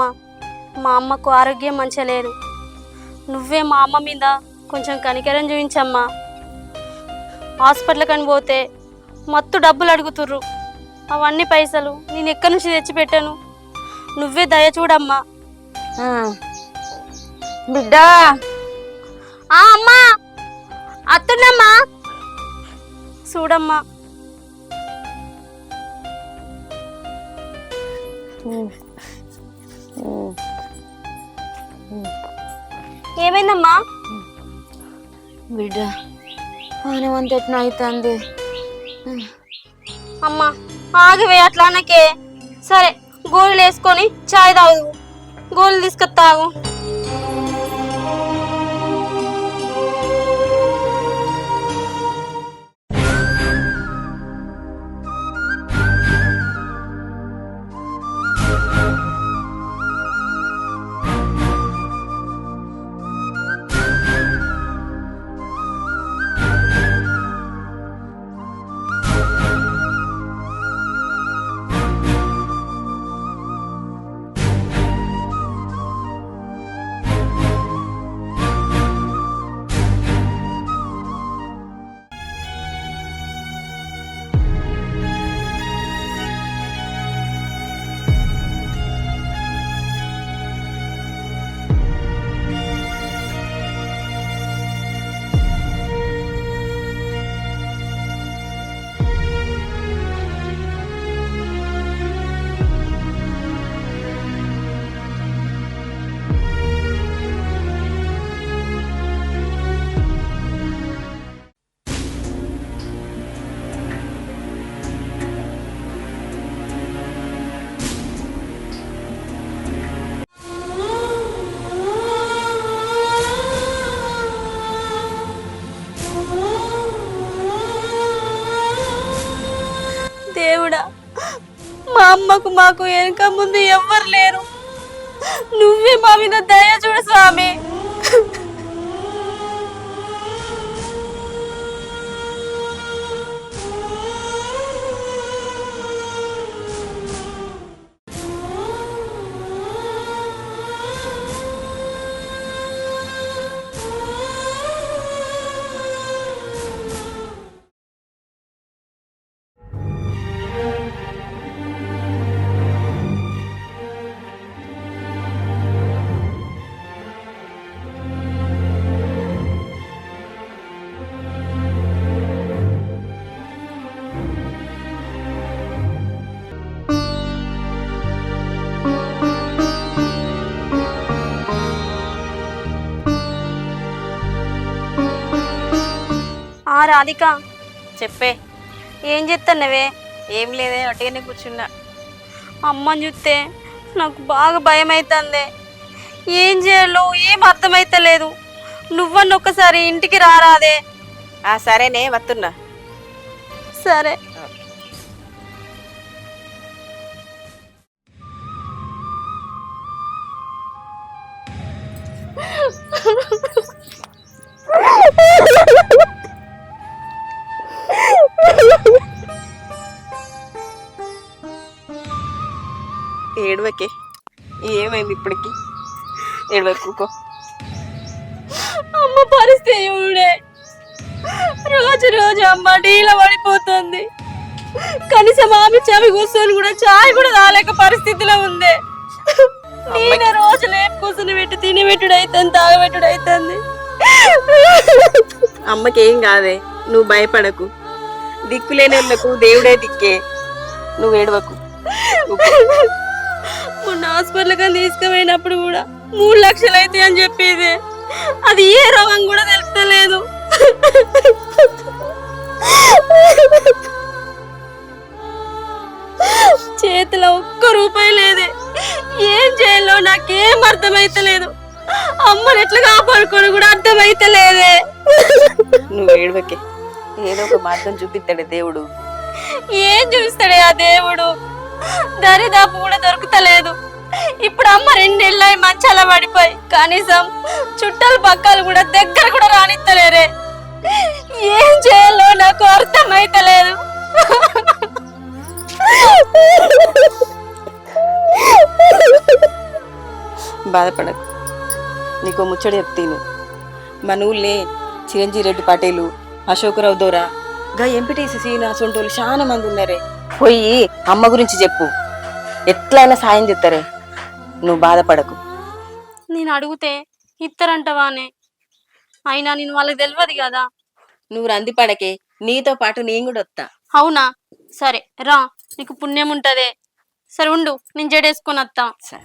అమ్మ, మా అమ్మకు ఆరోగ్యం మంచిగా లేదు. నువ్వే మా అమ్మ మీద కొంచెం కనికరం చూపించమ్మా. హాస్పిటల్కి అని పోతే మత్తు డబ్బులు అడుగుతుర్రు. అవన్నీ పైసలు నేను ఎక్కడి నుంచి తెచ్చిపెట్టాను. నువ్వే దయ చూడమ్మా. బిడ్డ అమ్మా అత్తున్నమ్మా, చూడమ్మా. ఏమైందమ్మా? బిడ్డ పానమంత ఎట్లా అవుతుంది. అమ్మా ఆగివే, అట్లా అనకే. సరే గోళీలు వేసుకొని చాయ్ తాగు. గోళీలు తీసుకొస్తాగు. దేవుడా, మా అమ్మకు మాకు వెనక ముందు ఎవ్వరు లేరు. నువ్వే మా మీద దయ చూడు స్వామి. రాధిక, చెప్పే. ఏం చేస్తున్నావే? ఏం లేదే, అటుగానే కూర్చున్నా. అమ్మని చూస్తే నాకు బాగా భయం అవుతుంది. ఏం చేయాలో ఏం అర్థమైతలేదు. నువ్వన్న ఒక్కసారి ఇంటికి రారాదే? సరేనే, వస్తున్నా. సరే. ఏడవకే, ఏమైంది ఇప్పటికి? ఏడవకుకో. అమ్మ పరిస్థితి చూడే, రోజు రోజు అమ్మ డీల పడిపోతుంది. కనీసం ఆమె చెవి కూర్చొని కూడా చాయ్ కూడా తాలేక పరిస్థితిలో ఉంది. నేనే రోజు లేపు కూర్చుని పెట్టి తినిపెట్టుడు అవుతుంది, తాగబెట్టుడు అవుతుంది. అమ్మకేం కాదే, నువ్వు భయపడకు. దిక్కులేని వాళ్ళకు దేవుడే దిక్కే. నువ్వు ఏడవకు. మొన్న హాస్పిటల్కి తీసుకుపోయినప్పుడు కూడా 3 లక్షలు అయితే అని చెప్పేది. అది ఏ రోగం కూడా తెలుస్తలేదు. చేతిలో ఒక్క రూపాయి లేదే. ఏం చేయాలో నాకేం అర్థమైతలేదు. అమ్మని ఎట్లా కాపాడుకోని కూడా అర్థమైతలేదే. నువ్వు ఏడవకే, ఏదో ఒక మార్గం చూపిస్తాడే దేవుడు. ఏం చూస్తాడే ఆ దేవుడు? దరిదాపు కూడా దొరుకుతలేదు. ఇప్పుడు అమ్మ 2 నెలలు మంచాల పడిపోయి కనీసం చుట్టాలు పక్కలు కూడా దగ్గర కూడా రానిత్తలేరే. ఏం చేయాలో నాకు అర్థమైతలేదు. బాధపడకు. నీకో ముచ్చట చెప్తాను. మన ఊళ్ళే చిరంజీవి రెడ్డి పటేలు, అశోకరావు దోరా, గా ఎంపీటీసీ సీనాసొంటోళ్ళు చాలా మంది ఉన్నారే. పోయి అమ్మ గురించి చెప్పు, ఎట్లయినా సాయం చేస్తారే. నువ్వు బాధపడకు. నేను అడిగితే ఇత్తరంటవానే, అయినా నేను వాళ్ళకి తెలియదు కదా. నువ్వు రంది పడకే, నీతో పాటు నేను కూడా వస్తా. అవునా, సరే రా, నీకు పుణ్యం ఉంటదే. సరే ఉండు, నేను జడేసుకొని వస్తా. సరే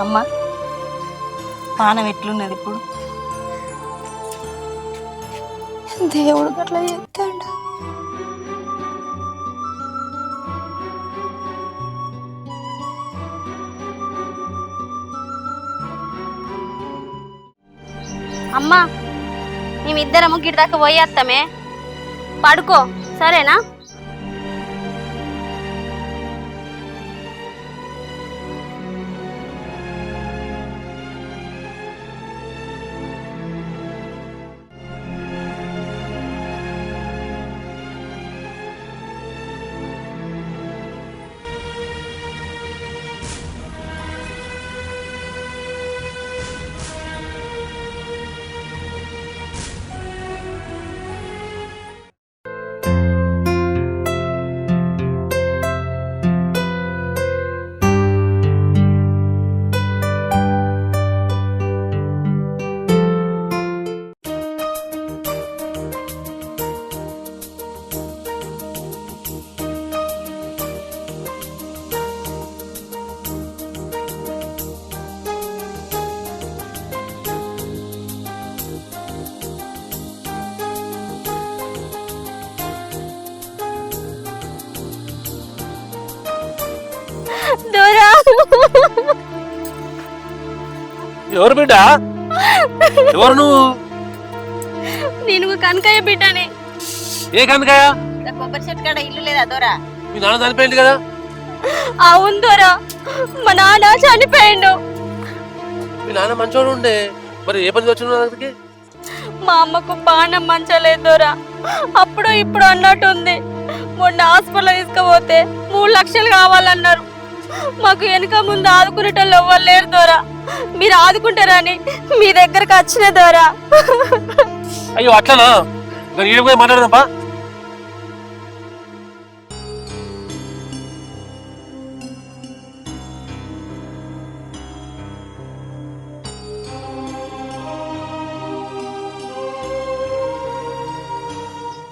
అమ్మా, పానం ఎట్లున్నది ఇప్పుడు? దేవుడు అట్లా చేస్తాడు. అమ్మా, మేమిద్దరము గిడి దాకా పోయేస్తామే, పడుకో సరేనా? దూరా, ఎవరు బిడ్డ? ఎవరు నువ్వు? నేను కనకయ్య బిడ్డని. ఏ కనకయ్య? కొబ్బరి చెట్టు కాడ ఇల్లు లేదా దూరా? మీ నాన్న చనిపోయింది కదా? అవును దూరా, మా నాన్న చనిపోయిండు. మీ నాన్న మంచోడు ఉండే, మరి ఏ పని వచ్చిన దగ్గరికి? మా అమ్మకు బాణం మంచలేదు దూరా, అప్పుడు ఇప్పుడు అన్నట్టుంది. మొన్న హాస్పిటల్ తీసుకుపోతే 3 లక్షలు కావాలన్నారు. మాకు వెనుక ముందు ఆదుకునేటోళ్ళు ఎవ్వరు లేరు దూరా, మీరు ఆదుకుంటారని మీ దగ్గరకు వచ్చిన దూరా. అయ్యో అట్లనా? నేను పోయి మాట్లాడదాంపా.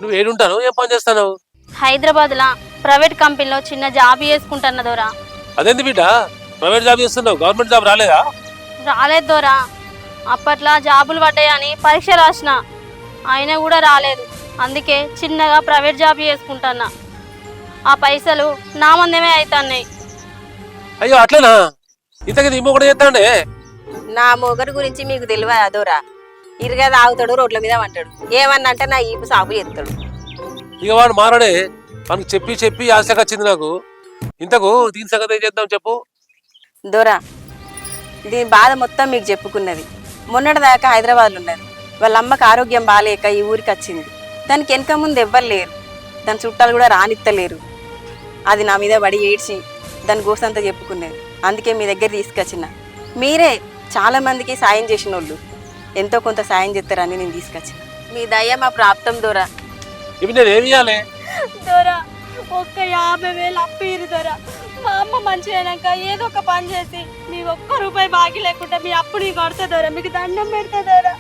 నువ్వు ఏడుంటాను, ఏం పని చేస్తాను? హైదరాబాద్ లా ప్రైవేట్ కంపెనీలో చిన్న జాబ్ చేసుకుంటున్న దూరా. అదేంది బిడ్డ, ప్రైవేట్ జాబ్ చేస్తున్నావు, గవర్నమెంట్ జాబ్ రాలేదా? రాలేదు దూరా, అప్పట్లో జాబులు పడ్డాయని పరీక్ష రాసిన, అయినా కూడా రాలేదు. అందుకే చిన్నగా ప్రైవేట్ జాబ్ చేసుకుంటున్నా. ఆ పైసలు నా మందమే అవుతున్నాయి. అయ్యో అట్లనా? ఇంతకీ నీ మొగుడు చేస్తాండే? నా మొగరు గురించి మీకు తెలియదు అదోరా. ఇరుగా తాగుతాడు, రోడ్ల మీద వంటాడు. ఏమన్నా అంటే నా ఈపు సాగు చేస్తాడు. ఇక వాడు మారడే, మనకు చెప్పి చెప్పి ఆశగా వచ్చింది నాకు. ఇంతకు దీని సంగతి ఏం చేద్దాం చెప్పు. దొరా, దీని బాధ మొత్తం మీకు చెప్పుకున్నది. మొన్నటిదాకా హైదరాబాద్లో ఉన్నది. వాళ్ళ అమ్మకి ఆరోగ్యం బాగాలేక ఈ ఊరికి వచ్చింది. దానికి వెనక ముందు ఎవ్వరు లేరు, దాని చుట్టాలు కూడా రానిత్తలేరు. అది నా మీద పడి ఏడ్చి దాని గోసంతా చెప్పుకున్నది. అందుకే మీ దగ్గర తీసుకొచ్చిన. మీరే చాలా మందికి సాయం చేసిన వాళ్ళు, ఎంతో కొంత సాయం చేస్తారని నేను తీసుకొచ్చిన. మీ దయ మా ప్రాప్తం దొరా. ఇవి నేను ఏమి ఇవ్వాలి? దొరా, ఒక్క 50,000 అప్పు ఇరు దొరా. మా అమ్మ మంచి అయినాక ఏదో ఒక పని చేసి మీ ఒక్క రూపాయి బాకీ లేకుండా మీ అప్పు నీ కొడతా దొరా, మీకు దండం పెడతా దొరా.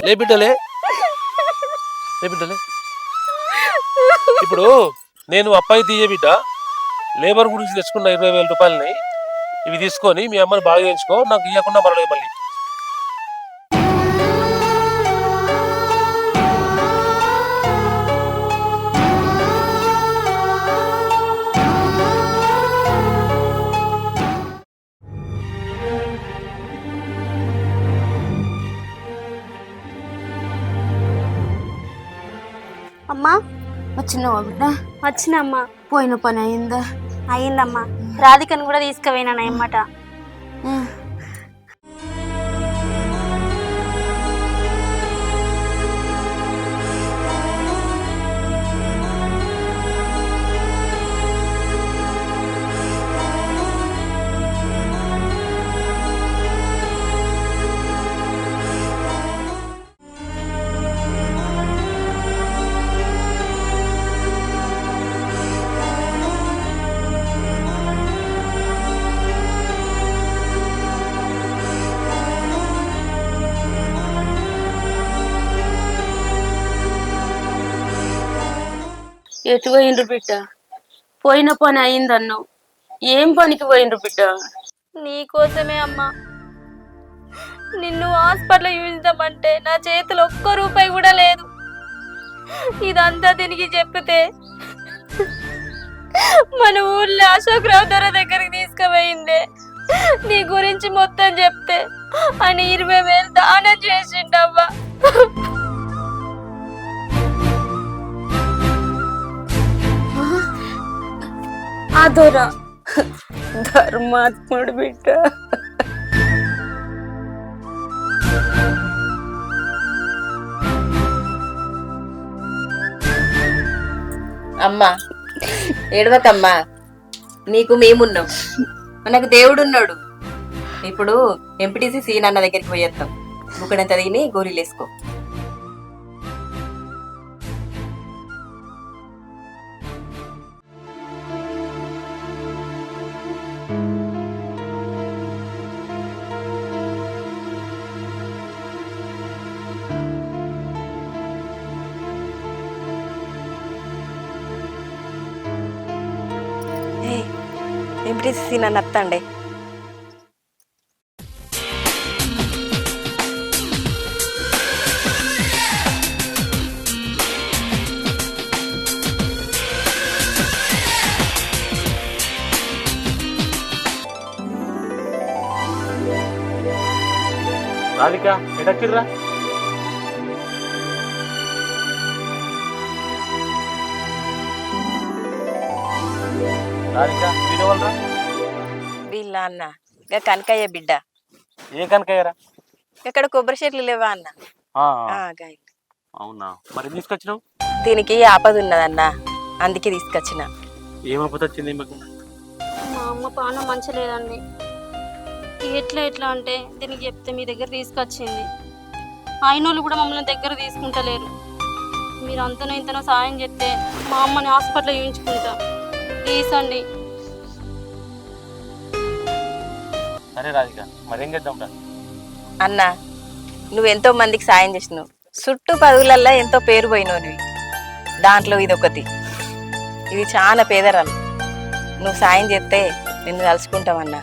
లే బిడ్డలే, లే బిడ్డలే. ఇప్పుడు నేను అప్పాయి తీయ బిడ్డ, లేబర్ గురించి తెచ్చుకున్న 20,000 రూపాయలని ఇవి తీసుకొని మీ అమ్మని బాగా చేయించుకో, నాకు ఇవ్వకుండా మరలేదు మళ్ళీ. అమ్మా, వచ్చినావా బిడ్డ? వచ్చినమ్మా. పోయిన పని అయిందా? అయిందమ్మా, రాధికను కూడా తీసుకుపోయినా అమ్మట. ఎటు పోయిండ్రు బిడ్డ? పోయిన పని అయిందన్నావు, ఏం పనికి పోయిండ్రు బిడ్డ? నీకోసమే అమ్మా. నిన్ను హాస్పిటల్ చూద్దామంటే నా చేతిలో ఒక్క రూపాయి కూడా లేదు. ఇదంతా దీనికి చెప్తే మన ఊర్లో అశోక్ రావు దొర దగ్గరికి తీసుకుపోయిందే. నీ గురించి మొత్తం చెప్తే ఆయన 20,000 దానం చేసిండవ్వా. ఆ దొర ధర్మాత్ముడు బిడ్డ. అమ్మా ఏడవకమ్మా, నీకు మేమున్నాం, మనకు దేవుడున్నాడు. ఇప్పుడు ఎంపీటీసీ సీన్ అన్న దగ్గరికి పోయేద్దాం. బుక్కడంత తిని గోరీలు వేసుకో. ఎంపీటీసీ సీన్ అన్న అత్తండి. రాధిక ఎటచ్చిర్రా? రాధిక వీడవలరా? వీళ్ళ అన్న ఇక కనకయ్య బిడ్డ. ఏ కనకయ్యరా? ఇక్కడ కొబ్బరి చెట్లు లేవా అన్న? గాయ. అవునా, మరి తీసుకొచ్చినావు? దీనికి ఆపద ఉన్నదన్న, అందుకే తీసుకొచ్చిన. ఏం ఆపద వచ్చింది మీకు? మా అమ్మ పానం మంచి లేదండి. ఎట్లా అంటే దీనికి చెప్తే మీ దగ్గర తీసుకొచ్చింది. అయినోళ్ళు కూడా మమ్మల్ని దగ్గర తీసుకుంటలేరు. మీరు అంతనో ఇంతనో సాయం చేస్తే మా అమ్మని హాస్పిటల్లో చూయించుకుంటా. ప్లీజ్ అండి. సరే రాధిక, మరేం చేద్దాం? అన్న నువ్వెంతో మందికి సాయం చేసినావు, చుట్టూ పదువులల్లా ఎంతో పేరు పోయినవు. దాంట్లో ఇదొకటి. ఇది చాలా పేదరాలు. నువ్వు సాయం చేస్తే నిన్ను తలుచుకుంటామన్నా.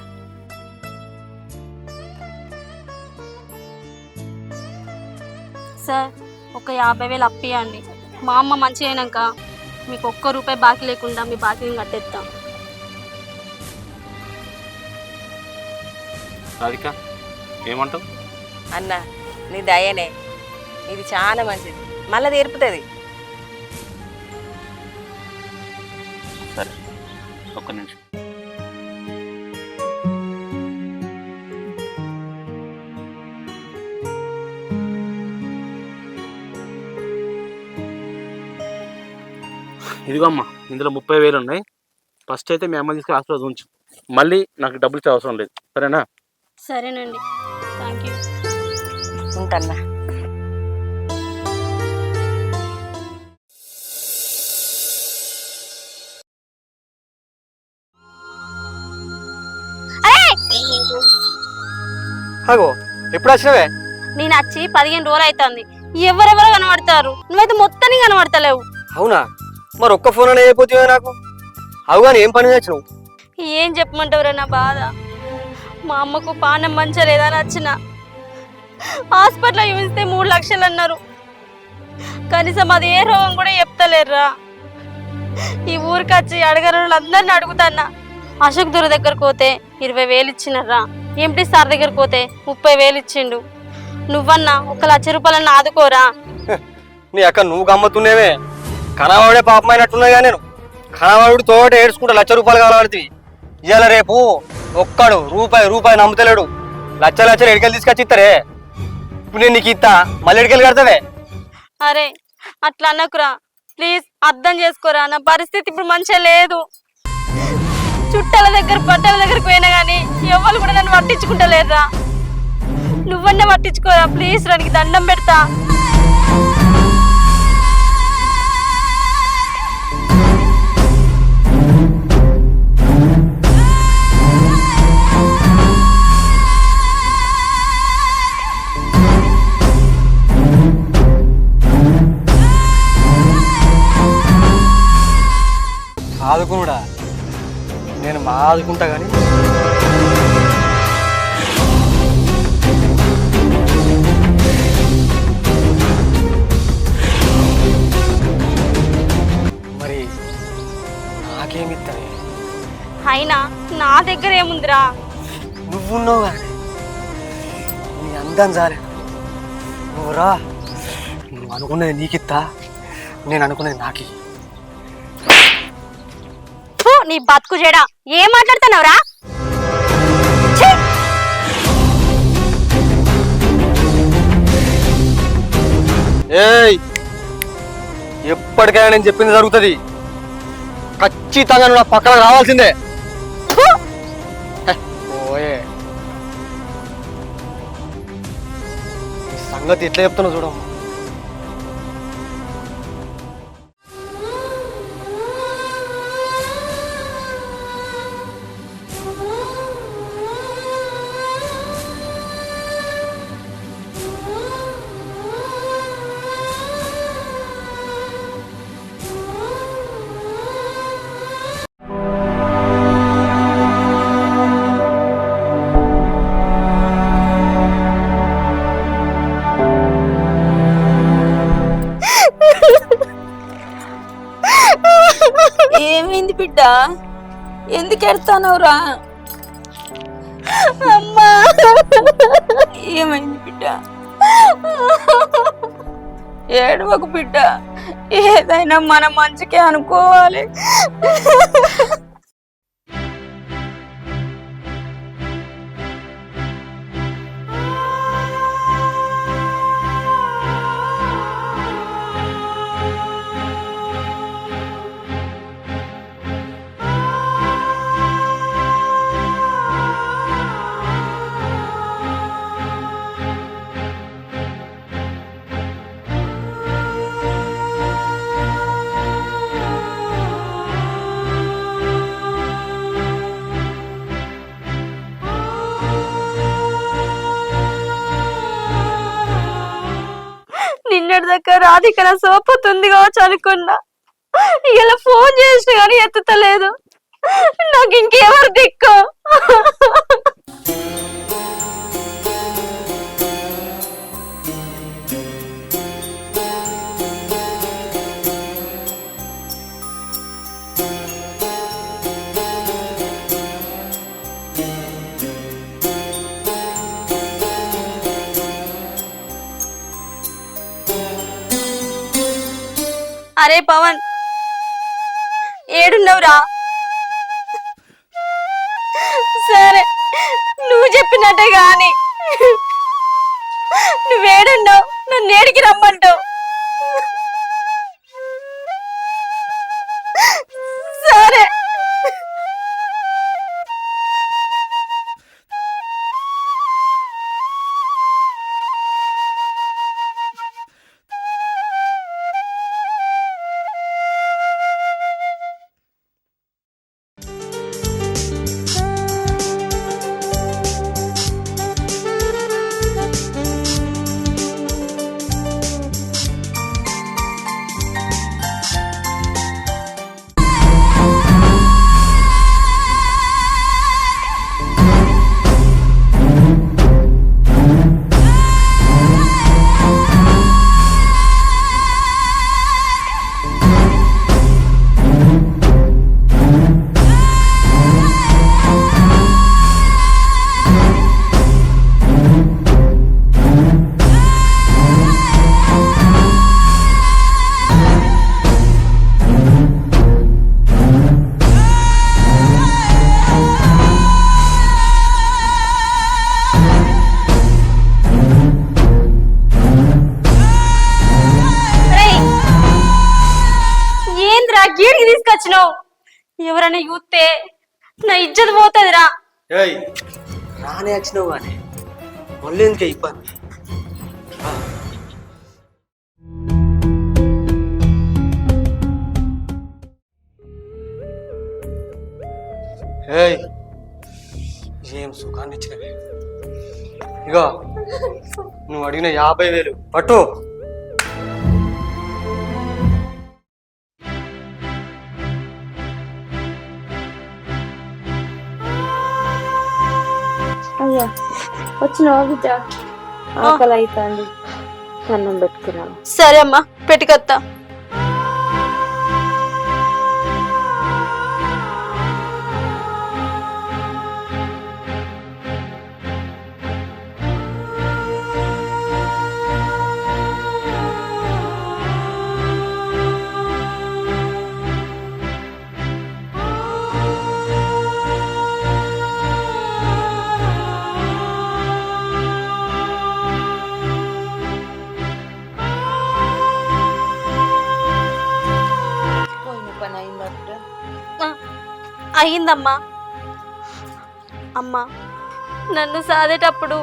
సార్, ఒక 50,000 అప్పియండి. మా అమ్మ మంచి అయినాక మీకు ఒక్క రూపాయి బాకీ లేకుండా మీ బాకీని కట్టేస్తాం. రాధిక ఏమంటావు? అన్న నీ దయనే, ఇది చాలా మంచిది, మళ్ళీ తీర్పుతుంది. సరే, ఒక్క నిమిషం. ఇదిగో అమ్మా, ఇందులో 30,000 ఉన్నాయి. ఫస్ట్ అయితే మీ అమ్మ తీసుకుని హాస్పిటల్ ఉంచు, మళ్ళీ నాకు డబ్బులు ఇచ్చే అవసరం లేదు. సరేనా? సరేనండి, థ్యాంక్ యూ. ఉంటాన్నా. ఎప్పుడు వచ్చినవే? నేను వచ్చి 15 రోజులు అవుతుంది. ఎవరెవరో కనబడతారు, నువ్వైతే మొత్తాన్ని కనబడతలేవు. అవునా, మరి ఒక్క ఫోన్ అనే అయిపోతావే నాకు. అవుగాని ఏం పని తెచ్చినావు? ఏం చెప్పమంటావురా నా బాధ. మా అమ్మకు పానం మంచిగా లేదని వచ్చిన. హాస్పిటల్లో చూపిస్తే 3 లక్షలు అన్నారు. కనీసం అది ఏ రోగం కూడా చెప్తలేరురా. ఈ ఊరికి వచ్చి అడగని వాళ్ళందరిని అడుగుతాన్నా. అశోక్ దొర దగ్గరకు పోతే 20,000 ఇచ్చినారా. ఎంపీ సార్ దగ్గరకు పోతే 30,000 ఇచ్చిండు. నువ్వన్నా 1,00,000 రూపాయలన్నా ఆదుకోరా. నీ అక్క నువ్వు గమ్మత్తున్నావే. కనవాడే పాపమైనట్టున్నాగా. నేను కనవాడు తోట ఏడ్చుకుంటా 1,00,000 రూపాయలు కావాలి. ఇవాళ రేపు ఒక్కడు రూపాయి నమ్ముతలేడు. లక్షలు ఎడికెళ్ళి తీసుకొచ్చి ఇస్తారే. ఇప్పుడు నేను నీకు ఇస్తా, మళ్ళీ ఎడికెళ్ళి కడతావే. అరే అట్లా అన్నకురా, ప్లీజ్ అర్థం చేసుకోరా. నా పరిస్థితి ఇప్పుడు మంచిగా లేదు. చుట్టాల దగ్గర బట్టల దగ్గరకు పోయినా కానీ ఎవరు కూడా నన్ను పట్టించుకుంటలేరురా. నువ్వన్నా పట్టించుకోరా ప్లీజ్. రానికి దండం పెడతా. ఆదుకునుడా నేను మా ఆదుకుంటా కానీ మరి నాకేమిస్తానే అయినా నా దగ్గర ఏముందిరా? నువ్వున్నావు కానీ నీ అందం చాలే నువ్వు రా నువ్వు అనుకున్నది నీకిత్తా నేను అనుకున్నది నాకి ఫు, నీ బతుకు చెడా ఏం మాట్లాడుతున్నావురా? ఏయ్ ఎప్పటికైనా నేను చెప్పింది జరుగుతుంది ఖచ్చితంగా నువ్వు నా పక్కన రావాల్సిందే హే, ఓయే ఈ సంగతి ఎట్లా చెప్తున్నా చూడమ్మా ఏమైంది బిడ్డ? ఎందుకు ఎడతానవురా? అమ్మా ఏమైంది బిడ్డ? ఏడవకు బిడ్డ, ఏదైనా మన మంచికే అనుకోవాలి. నిన్నటి దగ్గర రాధిక నా సోపుతుంది కావచ్చు అనుకున్నా. ఇలా ఫోన్ చేసిన కానీ ఎత్తుతలేదు. నాకు ఇంకెవరు దిక్కు? అరే పవన్, ఏడున్నావురా? సరే, నువ్వు చెప్పినట్టే గాని నువ్వేడున్నావు? నన్ను ఏడికి రమ్మంటావు? సరే, గీడికి తీసుకొచ్చినావు? ఎవరైనా చూస్తే నా ఇజ్జత్ పోతుందిరా. ఏయ్ రానే వచ్చినావు కానీ మళ్ళీ ఎందుకే ఇబ్బంది? ఏయ్ ఏం సుఖాన్ని ఇచ్చినవే. ఇగో నువ్వు అడిగిన 50,000 పట్టు. అయ్యా వచ్చినావా బిడ్డ? ఆకలి అవుతుంది, అన్నం పెట్టుకున్నాను. సరే అమ్మా పెట్టుకొత్తా. అయ్యిందమ్మా. అమ్మా నన్ను సాదేటప్పుడు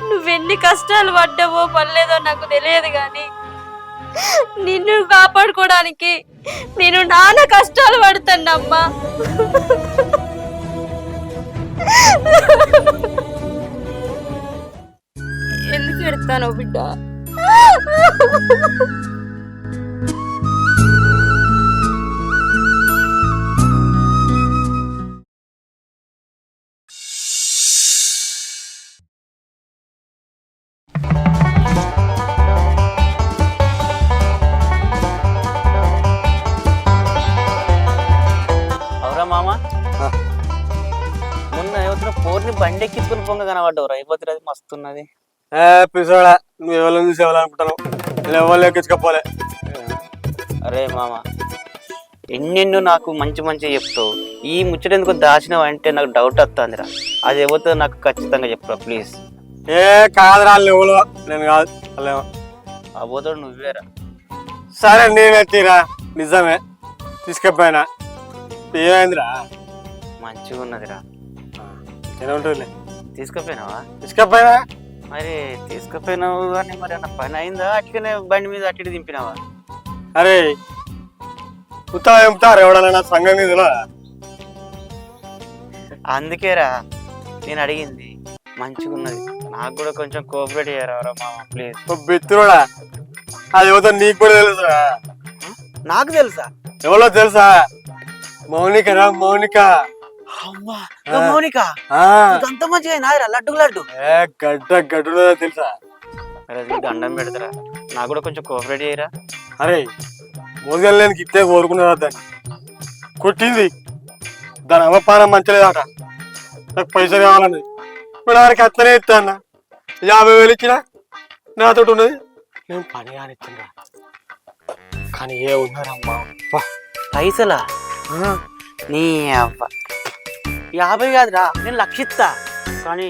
నువ్వెన్ని కష్టాలు పడ్డావో పడలేదో నాకు తెలియదు కానీ నిన్ను కాపాడుకోవడానికి నేను నానా కష్టాలు పడుతానమ్మా. ఎందుకు ఎడతాను బిడ్డ? అవురా మామ, మొన్న యువతలో పోర్ని బండి ఎక్కించుకుని పొంగ కనబడ్డవురా. అయిపోతుంది, అది మస్తున్నది. పిసోడా నువ్వు ఎవరు చూసి ఎవరనుకుంటావు? నేను ఎవరు ఎక్కించుకోపోలే. అరే మామ, ఎన్నెన్నో నాకు మంచి మంచి చెప్తావు. ఈ ముచ్చట ఎందుకు దాచినావు అంటే నాకు డౌట్ వస్తుందిరా. అది ఎవరితో నాకు ఖచ్చితంగా చెప్పురా ప్లీజ్. ఏ కాదురా ఎవరు, నేను కాదు. అబోతాడు నువ్వేరా. సరే నేనెత్తిరా, నిజమే తీసుకపోయినా. ఏమైందిరా? మంచిగా ఉన్నదిరా. ఏముంటుంది? తీసుకుపోయినావా? తీసుకపోయినా. మరి తీసుకుపోయినావు కానీ మరి అన్న పని అయిందా? అటుకనే బండి మీద అటు ఇటు దింపినావా? అరే ఉత్తా ఎంపుతారు ఎవడన్నా సంఘం మీద. అందుకేరా నేను అడిగింది. మంచిగా ఉన్నది, నాకు కూడా కొంచెం కోఆపరేట్ చేయరా మామ ప్లీజ్. బిత్తుడా అది ఎవరితో నీకు కూడా తెలుసా? నాకు తెలుసా? ఎవరో తెలుసా? మౌనిక రా, మౌనిక. అమ్మా మౌనిక, అంత మంచిగా నాదిరా లడ్డు లడ్డు. గడ్డ గడ్డు తెలుసా? దండం పెడతారా, నాకు కూడా కొంచెం కోఆపరేట్ చేయరా. అరే మోదలేనికి ఇట్టే కోరుకున్నారా? దాన్ని కొట్టింది, దాని అవపానం మంచలేదట. నాకు పైసలు కావాలని ఇప్పుడు వారికి అత్తనే ఇస్తా అన్న. 50,000 ఇచ్చినా నాతో ఉన్నది. నేను పని కానిచ్చిందా కానీ ఏ ఉన్నారమ్మా పైసలా? నీ అవ్వ 50 కాదురా, నేను 1,00,000 ఇస్తా. కానీ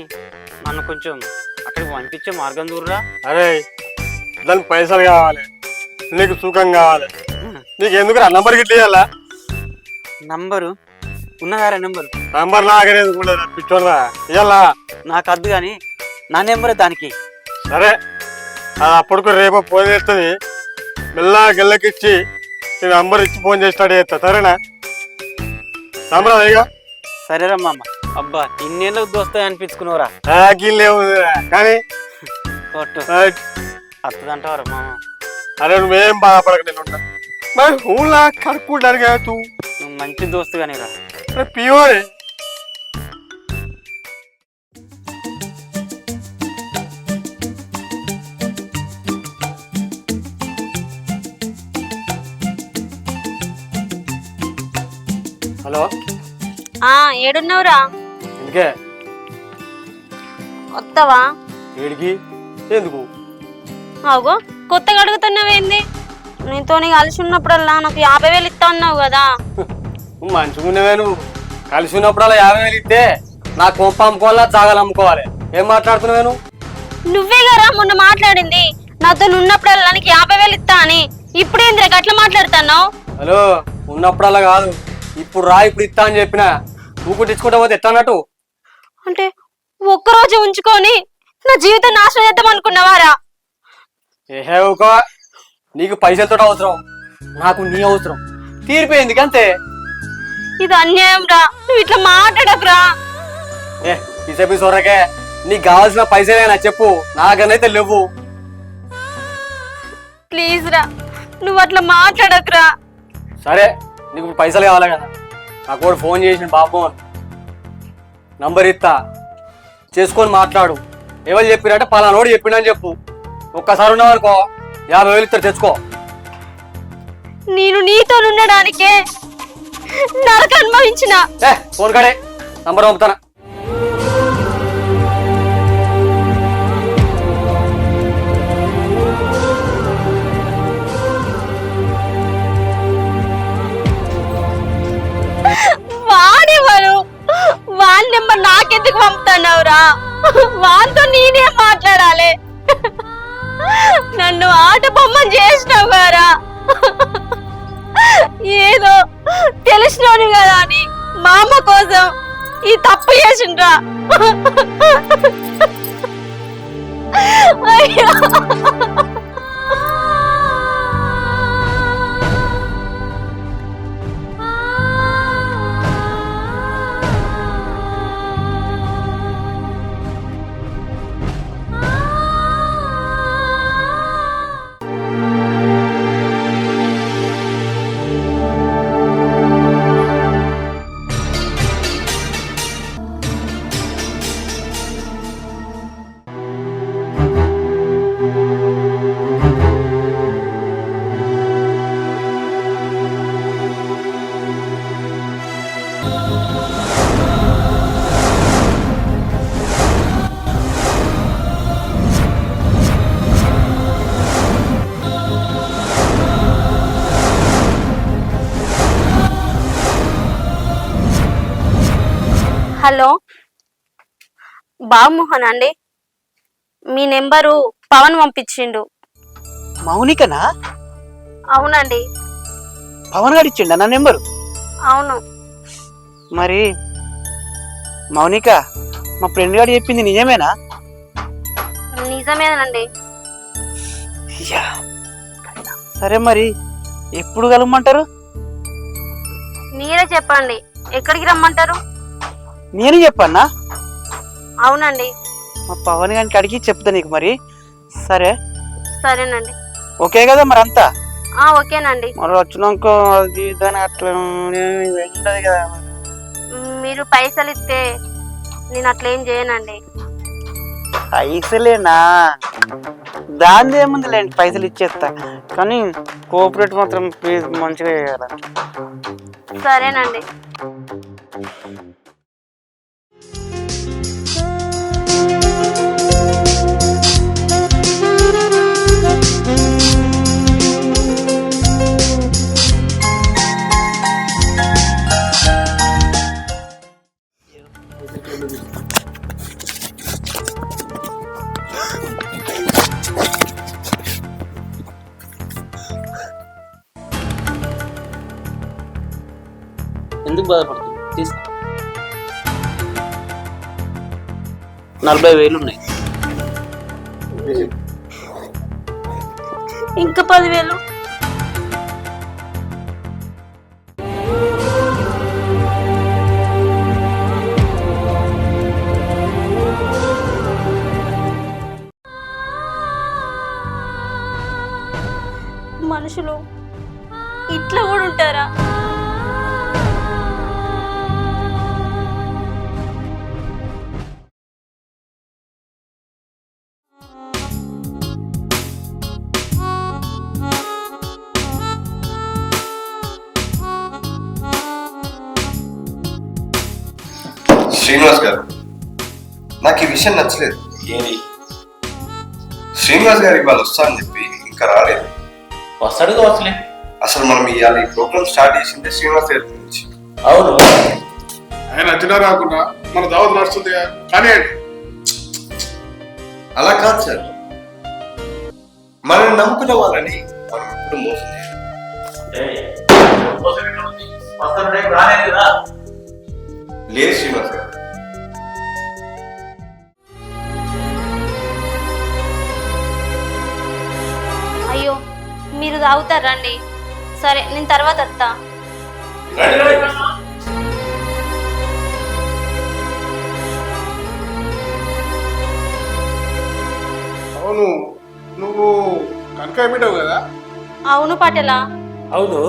నన్ను కొంచెం అక్కడికి పంపించే మార్గం దూరరా. అరే దానికి పైసలు కావాలి, నీకు సుఖం కావాలి. నీకు ఎందుకు నంబర్ గిట్ల ఇవ్వాలా? నంబరు ఉన్నదారా? నంబర్ నాకనే పిచ్చోళ్ళ ఇవ్వాలా? నాకు అద్దు కానీ నా నెంబరే దానికి. సరే అది అప్పటికి రేపు ఫోన్ చేస్తుంది. మెల్లగా గెల్లకిచ్చి నీ నంబర్ ఇచ్చి ఫోన్ చేసి స్టార్ట్ చేస్తా. సరేనా? సంబరాగా సరేరా మామ. అబ్బా ఇన్నేళ్ళకు దోస్తాయి అనిపించుకున్నావురా. లేవు కానీ అత్తదంటావరా మామ. అరే నువ్వేం బాధపడక, నేను ఉంటా. మరి ఊళ్ళో కడుక్కుంటాను కదా నువ్వు మంచి దోస్తు కానీ రా. పియోరే హలో. ఏడున్నావురా? ఎందుకే? వస్తావా? ఏడికి? ఎందుకు? అవుగో కొత్తగా అడుగుతున్నావేంది? నీతో కలిసి ఉన్నప్పుడల్లా నాకు 50,000 ఇస్తా అన్నావు కదా. మంచిగా ఉన్నవే నువ్వు. కలిసి ఉన్నప్పుడల్లా 50,000 ఇస్తే నా కొంప అమ్ముకోవాలా, జాగాలు అమ్ముకోవాలి. ఏం మాట్లాడుతున్నావు నువ్వు? నువ్వే కదా మొన్న మాట్లాడింది నాతో ఉన్నప్పుడల్లా నీకు 50,000 ఇస్తా అని. ఇప్పుడేంద్ర గట్లా మాట్లాడుతున్నావు? హలో, ఉన్నప్పుడల్లా కాదు, ఇప్పుడు రా, ఇప్పుడు ఇస్తా అని చెప్పిన. నువ్వు కుట్టించుకుంటా పోతే ఎట్లా అన్నట్టు? అంటే ఒక్కరోజు ఉంచుకొని నా జీవితం నాశనం చేద్దాం అనుకున్నావారా? ఏహే ఊకో, నీకు పైసలతో అవసరం, నాకు నీ అవసరం తీరిపోయింది అంతే. ఇది అన్యాయం రా, నువ్వు ఇట్లా మాట్లాడకురా. ఏ పిసపి సొరకే, నీకు కావాల్సిన పైసలేనా చెప్పు, నాకనైతే లేవు. ప్లీజ్ రా, నువ్వు అట్లా మాట్లాడకురా. సరే నీకు పైసలు కావాలి కదా, నాకు కూడా ఫోన్ చేసిన బాబు నంబర్ ఇస్తా, చేసుకొని మాట్లాడు. ఎవరు చెప్పిరంటే పలానోడు చెప్పిండని చెప్పు. ఒక్కసారి ఉన్నావనుకో 50,000 ఇస్తారు, తెచ్చుకో. నేను నీతో ఉండడానికే నరక అనుభవించిన. ఫోన్ కాడే నంబర్ పంపుతానా. వాడేవారు వాన్ నెంబర్ నాకెందుకు పంపుతున్నావురా? వాంతో నేనే మాట్లాడాలి. నన్ను ఆట బొమ్మని చేసినావు గారా. ఏదో తెలిసినోని కదా అని మా అమ్మ కోసం ఈ తప్పు చేసిండ్రా. అయ్యో హలో బాబుమోహన్ అండి, మీ నెంబరు పవన్ పంపించిండు. మౌనికనా? అవునండి. పవన్ గారు ఇచ్చిండ నా నెంబరు? అవును. మరి మౌనిక, మా ఫ్రెండ్ గారు చెప్పింది నిజమేనా? నిజమేనండి. యా. సరే మరి ఎప్పుడు కలవమంటారు? మీరే చెప్పండి, ఎక్కడికి రమ్మంటారు? నేను చెప్పన్నా? అవునండి. మా పవన్ గారికి అడిగి చెప్తా నీకు. మరి సరే సరేనండి. ఓకే కదా మరి అంతా? ఓకేనండి. మరి వచ్చినాక అది దాని అట్లా ఉండదు కదా. మీరు పైసలు ఇస్తే నేను అట్లేం చేయనండి. పైసలేనా? దాని ఏముందిలేండి, పైసలు ఇచ్చేస్తా. కానీ కోఆపరేట్ మాత్రం ప్లీజ్ మంచిగా చేయాలి. సరేనండి. ఎందుకు బాధపడుతుంది? తీసుకో. 40,000 ఉన్నాయి. ఇంకా 10,000. మనుషులు ఇట్లా కూడా ఉంటారా? శ్రీనివాస్ గారు, నాకు ఈ విషయం నచ్చలేదు. ఏది? శ్రీనివాస్ గారు ఇవాళ వస్తానని చెప్పి ఇంకా రాలేదు. వస్తాడు కావచ్చులే. అసలు మనం ఇవాళ ఈ ప్రోగ్రామ్ స్టార్ట్ చేసింది శ్రీనివాస్ గారి గురించి. అవును, ఆయన వచ్చినా రాకుండా మన దావత్ నడుస్తుంది కానీ అలా కాదు సార్, మనల్ని నమ్ముకున్న వాళ్ళని మనం ఎప్పుడు మోసం చేయాలి. లేదు శ్రీనివాస్ గారు, అయ్యో మీరు తాగుతారండి. సరే నేను తర్వాత వస్తా. అవును, నువ్వు కనకాయ బిడ్డవు కదా? అవును పటేలా. అవును.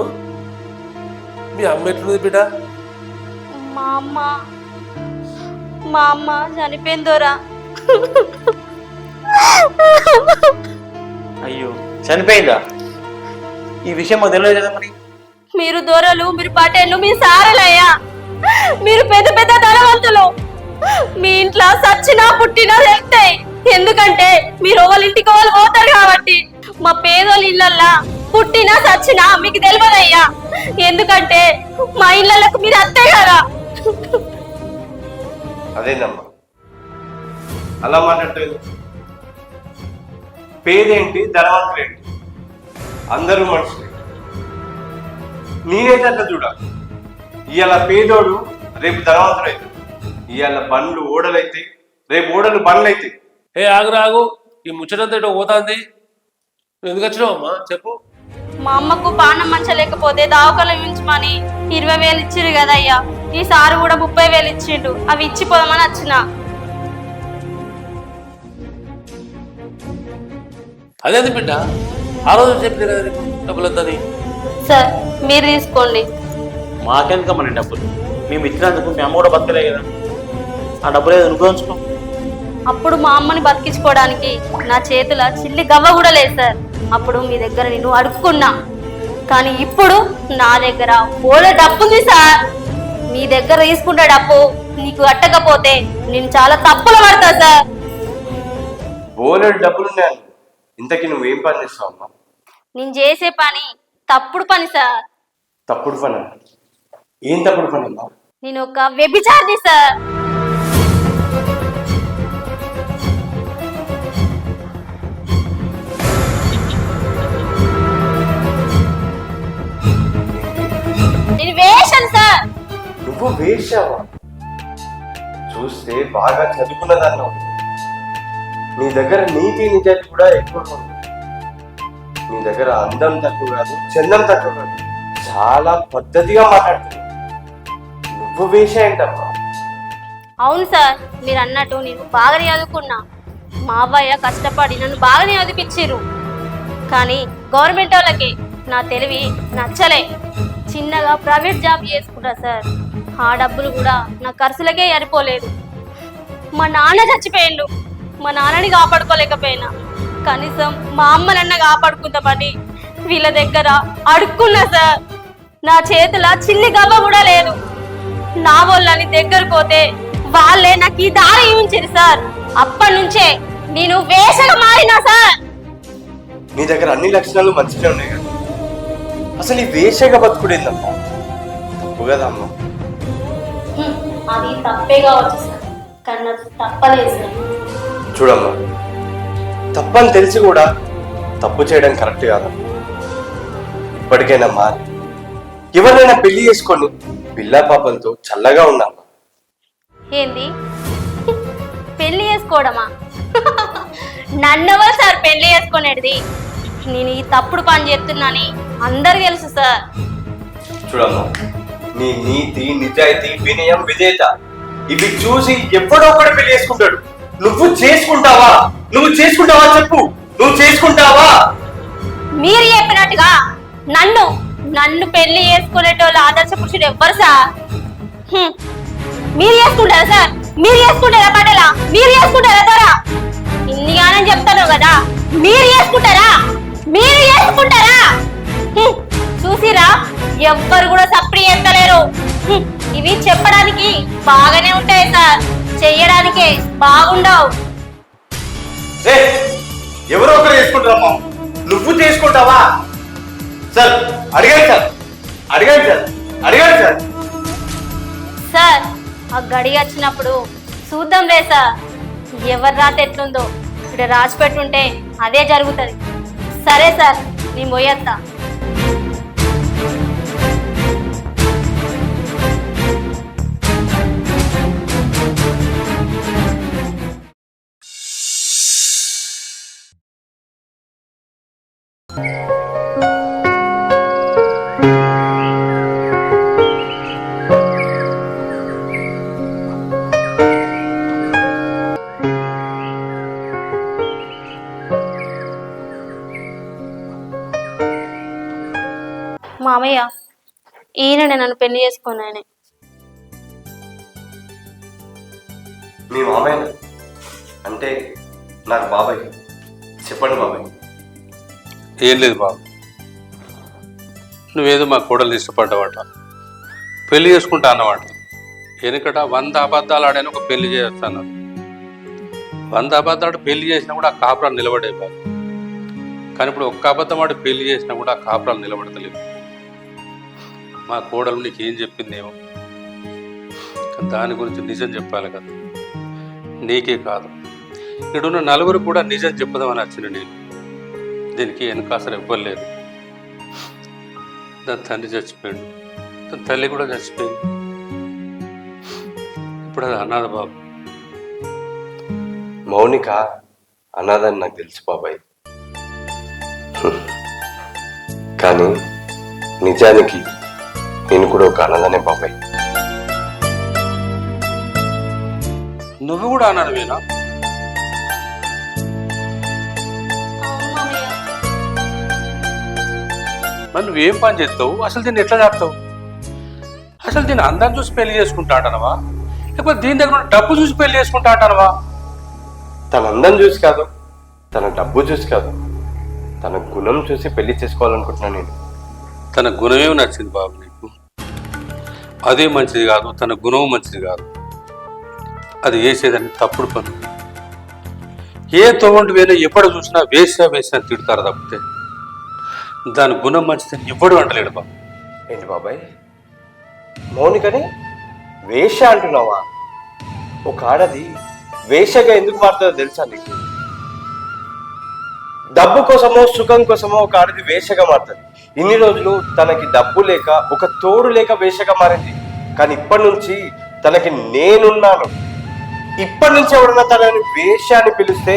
మీ అమ్మ ఎట్లుంది బిడ్డ? మా మా అమ్మ చనిపోయిందోరా. అయ్యో చనిపోయిందా? ఈ విషయం మాకు తెలియదు కదా మరి. మీరు దొరలు, మీరు పటేళ్ళు, మీరు సారలయ్యా. మీరు పెద్ద పెద్ద ధనవంతులు. మీ ఇంట్లో సచ్చినా పుట్టినా వెళ్తాయి. ఎందుకంటే మీరు వాళ్ళ ఇంటికి వాళ్ళు పోతారు కాబట్టి. మా పేదోళ్ళ ఇళ్ళల్లా పుట్టినా సచ్చినా మీకు తెలియదయ్యా. ఎందుకంటే మా ఇళ్ళకు మీరు అత్తే కదా. అదేనమ్మా, అలా మాట్లాడలేదు. పేదేంటి ధనవంతులేంటి, అందరూ మనుషులే. నేనైతే అట్లా చూడ. ఇవాళ పేదోడు రేపు ధనవంతుడు అవుతాడు. ఇవాళ బండ్లు ఓడలైతాయి, రేపు ఓడలు బండ్లు అవుతాయి. ఏ ఆగు, ఈ ముచ్చటంతా ఇటు పోతాంది. నువ్వు ఎందుకు వచ్చినావు అమ్మా చెప్పు. మా అమ్మకు పానం మంచలేకపోతే దావకలు ఉంచమని 20,000 ఇచ్చిరు కదయ్యా. ఈసారి కూడా 30,000 ఇచ్చిండు. అవి ఇచ్చిపోదామని వచ్చిన. అదేంది బిడ్డ, ఆ రోజు చెప్పిన కదా డబ్బులంతా. సార్ మీరు తీసుకోండి. మాకెందుకమ్మా నీ డబ్బులు? మేము ఇచ్చినందుకు మీ అమ్మ కూడా బతకలే కదా. ఆ డబ్బులు ఏదో నువ్వు ఉంచుకో. అప్పుడు మా అమ్మని బతికించుకోవడానికి నా చేతుల చిల్లి గవ్వ కూడా లేదు సార్. అప్పుడు మీ దగ్గర నేను అడుక్కున్నా. కానీ ఇప్పుడు నా దగ్గర పోలే డబ్బుంది సార్. మీ దగ్గర తీసుకుంటే డబ్బు నీకు కట్టకపోతే నేను చాలా తప్పులు పడతా సార్. బోలెడు డబ్బులున్నాయి. ఇంతకీ నువ్వేం పని చేస్తావు అమ్మా? నేను చేసే పని తప్పుడు పని సార్. తప్పుడు పని? ఏం తప్పుడు పని అమ్మా? నేను ఒక వ్యభిచారిని సార్. నేను వేషం సార్. నువ్వు వేశావా? చూస్తే బాగా చదువుకున్నదన్నావు. నీ దగ్గర నీతి నిజాయితీ కూడా ఎక్కువ ఉంది. నీ దగ్గర అందం తక్కువ కాదు, చందం తక్కువ కాదు. చాలా పద్ధతిగా మాట్లాడుతున్నావు. నువ్వు వేష ఏంటమ్మా? అవును సార్, మీరు అన్నట్టు నేను బాగానే చదువుకున్నా. మా అవ్వయ్య కష్టపడి నన్ను బాగానే చదివించారు. కానీ గవర్నమెంట్ వాళ్ళకి నా తెలివి నచ్చలే. చిన్నగా ప్రైవేట్ జాబ్ చేసుకున్నా సార్. ఆ డబ్బులు కూడా నా ఖర్చులకే సరిపోలేదు. మా నాన్న చచ్చిపోయిండు. మా నాన్నని కాపాడుకోలేకపోయినా కనీసం మా అమ్మనన్న కాపాడుకుందామని వీళ్ళ దగ్గర అడుక్కున్నా సార్. నా చేతుల చిల్లి గవ్వ కూడా లేదు. నా వాళ్ళని దగ్గరకు పోతే వాళ్ళే నాకు ఈ దారి ఉంచారు సార్. అప్పటి నుంచే నేను వేషగా మారినా సార్. నీ దగ్గర అన్ని లక్షణాలు మంచిగా ఉన్నాయి కదా, అసలు ఈ వేషగా బతుకుడేందమ్మా? తప్పు కదా అమ్మా. అది తప్పే కావచ్చు సార్, కానీ నాకు తప్పలేదు సార్. చూడమ్మా, తప్పని తెలిసి కూడా తప్పు చేయడం కరెక్ట్ కాదమ్మా. ఇప్పటికైనా మారి ఎవరైనా పెళ్లి చేసుకొని పిల్ల పాపలతో చల్లగా ఉండమ్మా. ఏంది పెళ్లి చేసుకోవడమా? నన్నెవరు సార్ పెళ్లి చేసుకునేది? నేను ఈ తప్పుడు పని చేస్తున్నాని అందరికి తెలుసు సార్. చూడమ్మా, నీ నీతి నిజాయితీ వినయం విధేయత ఇవి చూసి ఎప్పుడో ఒకటి పెళ్లి చేసుకుంటాడు. నువ్వు చేసుకుంటావా? నువ్వు చేసుకుంటావా చెప్పు, నువ్వు చేసుకుంటావా? మీరు చెప్పినట్టుగా నన్ను నన్ను పెళ్లి చేసుకునేటోళ్ళు ఆదర్శ పురుషుడు ఎవ్వరు సార్? మీరు చేసుకుంటారా సార్? మీరు చేసుకుంటారా పటేలా? మీరు చేసుకుంటారా దొరా? ఇన్నిగానని చెప్తాను కదా, మీరు చేసుకుంటారా? మీరు చేసుకుంటారా? చూసిరా, ఎవ్వరు కూడా సప్రీ ఎత్తలేరు. ఇవి చెప్పడానికి బాగానే ఉంటాయి సార్, చెయ్యడానికే బాగుండవు. ఎవరో ఒకరు చేసుకుంటారమ్మా, నువ్వు చేసుకుంటావా? సార్ అడిగాడు సార్, అడిగాడు సార్, అడిగాడు సార్. సార్ ఆ గడి వచ్చినప్పుడు చూద్దాంలే సార్, ఎవరి రాత ఎట్లుందో. ఇక్కడ రాసి పెట్టుంటే అదే జరుగుతుంది. సరే సార్, నేను పోయేస్తా. మామయ్య, ఈయననే నన్ను పెళ్లి చేసుకున్నాయనే. మీ మామయ్య అంటే నాకు బాబాయ్. చెప్పండి బాబాయ్. ఏం లేదు బాబు, నువ్వేదో మా కోడలు ఇష్టపడ్డావట, పెళ్లి చేసుకుంటా అన్నమాట. వెనుకట 100 అబద్ధాలు ఆడని ఒక పెళ్లి చేస్తాను. 100 అబద్ధాలు పెళ్లి చేసినా కూడా ఆ కాపురాలు నిలబడే బాబు. కానీ ఇప్పుడు ఒక్క అబద్ధం ఆడి పెళ్లి చేసినా కూడా ఆ కాపురాలు నిలబడతలేవు. మా కోడలు నీకు ఏం చెప్పిందేమో, దాని గురించి నిజం చెప్పాలి కదా. నీకే కాదు, ఇక్కడున్న నలుగురు కూడా నిజం చెప్పదామని వచ్చిన నేను. దీనికి వెనకాసలు ఇవ్వలేదు. దాని తండ్రి చచ్చిపోయాడు, దాని తల్లి కూడా చచ్చిపోయింది. ఇప్పుడు అది అనాథ బాబు. మౌనిక అనాథని నాకు తెలుసు బాబాయ్. కానీ నిజానికి నేను కూడా ఒక అనాథనే బాబాయ్. నువ్వు కూడా అనాథవేనా? మరి నువ్వేం పని చేస్తావు? అసలు దీన్ని ఎట్లా చేస్తావు? అసలు దీన్ని అందరం చూసి పెళ్లి చేసుకుంటా అంటానవా, లేకపోతే దీని దగ్గర ఉన్న డబ్బు చూసి పెళ్లి చేసుకుంటా అంటానవా? తన అందం చూసి కాదు, తన డబ్బు చూసి కాదు, తన గుణం చూసి పెళ్లి చేసుకోవాలనుకుంటున్నాను నేను. తన గుణమేమి నచ్చింది బాబు నీకు? అదే మంచిది కాదు, తన గుణం మంచిది కాదు. అది వేసేదని తప్పుడు పని. ఏ తోవంటి వేరే ఎప్పుడు చూసినా వేసా అని తిడతారు తప్పితే దాని గుణం మంచిదని ఎవ్వడు అంటలేడు బాబు. ఏంటి బాబాయ్, మౌనికని వేష అంటున్నావా? ఒక ఆడది వేషగా ఎందుకు మారుతుందో తెలుసా నీకు? డబ్బు కోసమో సుఖం కోసమో ఒక ఆడది వేషగా మారుతుంది. ఇన్ని రోజులు తనకి డబ్బు లేక, ఒక తోడు లేక వేషగా మారింది. కానీ ఇప్పటి నుంచి తనకి నేనున్నాను. ఇప్పటి నుంచి ఎవడన్నా తనని వేష అని పిలిస్తే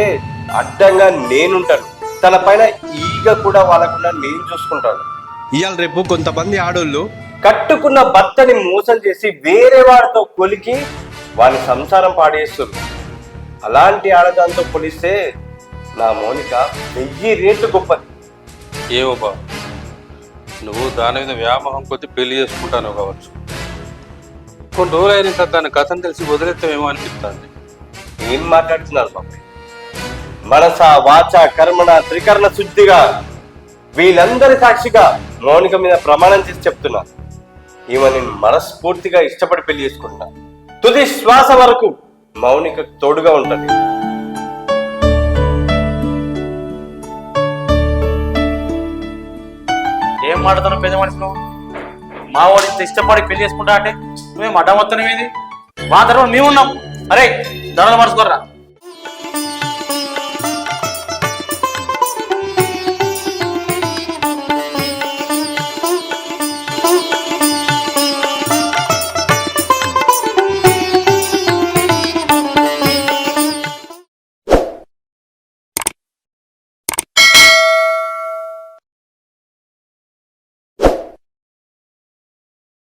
అడ్డంగా నేనుంటాను. తన పైన ఈగ కూడా వాళ్ళకుండా నేను చూసుకుంటాను. ఇవాళ రేపు కొంతమంది ఆడోళ్ళు కట్టుకున్న భర్తని మోసం చేసి వేరే వాడితో కొలికి వాని సంసారం పాడేస్తారు. అలాంటి ఆడదాంతో పోలిస్తే నా మౌనిక 1000 రేట్లు గొప్పది. ఏమో బాబు, నువ్వు దాని మీద వ్యామోహం కొద్ది పెళ్లి చేసుకుంటాను కావచ్చు. కొన్ని రోజులు అయినాక దాని కథను తెలిసి వదిలేస్తామేమో అనిపిస్తుంది. ఏం మాట్లాడుతున్నారు బాబాయ్? మనస వాచ కర్మణ త్రికరణ శుద్ధిగా వీళ్ళందరి సాక్షిగా మౌనిక మీద ప్రమాణం చేసి చెప్తున్నా, ఈమె నేను మనస్ఫూర్తిగా ఇష్టపడి పెళ్లి చేసుకుంటున్నా. తుది శ్వాస వరకు మౌనిక తోడుగా ఉంటుంది. ఏం మాట్లాడుతున్నావు పెద్ద మనిషి నువ్వు? మా వాడు ఇంత ఇష్టపడి పెళ్లి చేసుకుంటా అంటే నువ్వేం అడ్డం వస్తున్నావు? ఏది మా తర్వాత మేమున్నాం. అరే ధరలు మర్చుకోర్రా.